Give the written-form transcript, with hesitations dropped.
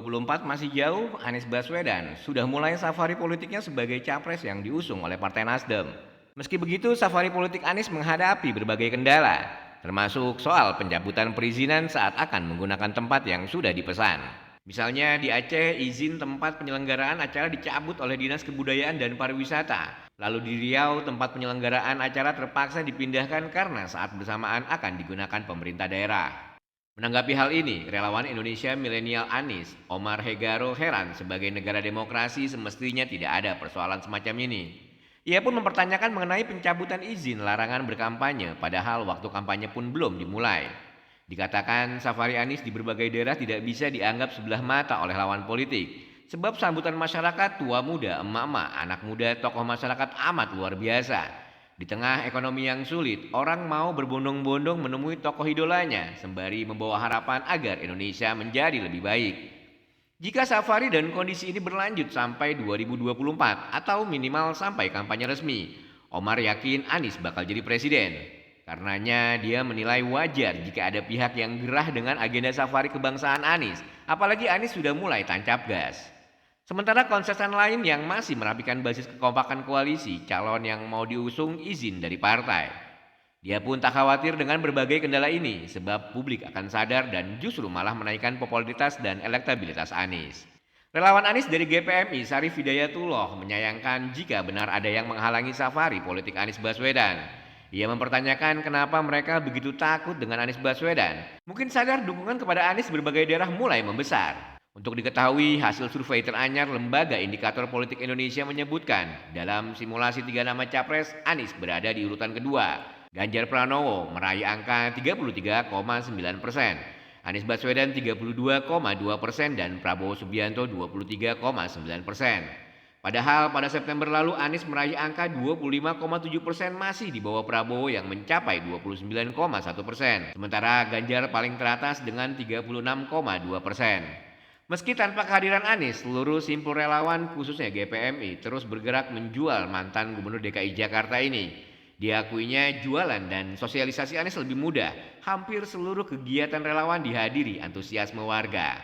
2024 masih jauh, Anies Baswedan sudah mulai safari politiknya sebagai capres yang diusung oleh Partai Nasdem. Meski begitu, safari politik Anies menghadapi berbagai kendala, termasuk soal pencabutan perizinan saat akan menggunakan tempat yang sudah dipesan. Misalnya di Aceh, izin tempat penyelenggaraan acara dicabut oleh Dinas Kebudayaan dan Pariwisata. Lalu di Riau, tempat penyelenggaraan acara terpaksa dipindahkan karena saat bersamaan akan digunakan pemerintah daerah. Menanggapi hal ini, relawan Indonesia Milenial Anies, Omar Hegaro heran sebagai negara demokrasi semestinya tidak ada persoalan semacam ini. Ia pun mempertanyakan mengenai pencabutan izin larangan berkampanye padahal waktu kampanye pun belum dimulai. Dikatakan safari Anies di berbagai daerah tidak bisa dianggap sebelah mata oleh lawan politik. Sebab sambutan masyarakat tua muda, emak-emak, anak muda, tokoh masyarakat amat luar biasa. Di tengah ekonomi yang sulit, orang mau berbondong-bondong menemui tokoh idolanya sembari membawa harapan agar Indonesia menjadi lebih baik. Jika safari dan kondisi ini berlanjut sampai 2024 atau minimal sampai kampanye resmi, Omar yakin Anies bakal jadi presiden. Karenanya dia menilai wajar jika ada pihak yang gerah dengan agenda safari kebangsaan Anies, apalagi Anies sudah mulai tancap gas. Sementara konsesan lain yang masih merapikan basis kekompakan koalisi, calon yang mau diusung izin dari partai. Dia pun tak khawatir dengan berbagai kendala ini, sebab publik akan sadar dan justru malah menaikkan popularitas dan elektabilitas Anies. Relawan Anies dari GPMI, Sarif Hidayatullah, menyayangkan jika benar ada yang menghalangi safari politik Anies Baswedan. Ia mempertanyakan kenapa mereka begitu takut dengan Anies Baswedan. Mungkin sadar dukungan kepada Anies berbagai daerah mulai membesar. Untuk diketahui, hasil survei teranyar Lembaga Indikator Politik Indonesia menyebutkan dalam simulasi 3 nama capres, Anies berada di urutan kedua. Ganjar Pranowo meraih angka 33,9%, Anies Baswedan 32,2% dan Prabowo Subianto 23,9%. Padahal pada September lalu Anies meraih angka 25,7% masih di bawah Prabowo yang mencapai 29,1%. Sementara Ganjar paling teratas dengan 36,2%. Meski tanpa kehadiran Anies, seluruh simpul relawan khususnya GPMI terus bergerak menjual mantan Gubernur DKI Jakarta ini. Diakuinya jualan dan sosialisasi Anies lebih mudah. Hampir seluruh kegiatan relawan dihadiri antusiasme warga.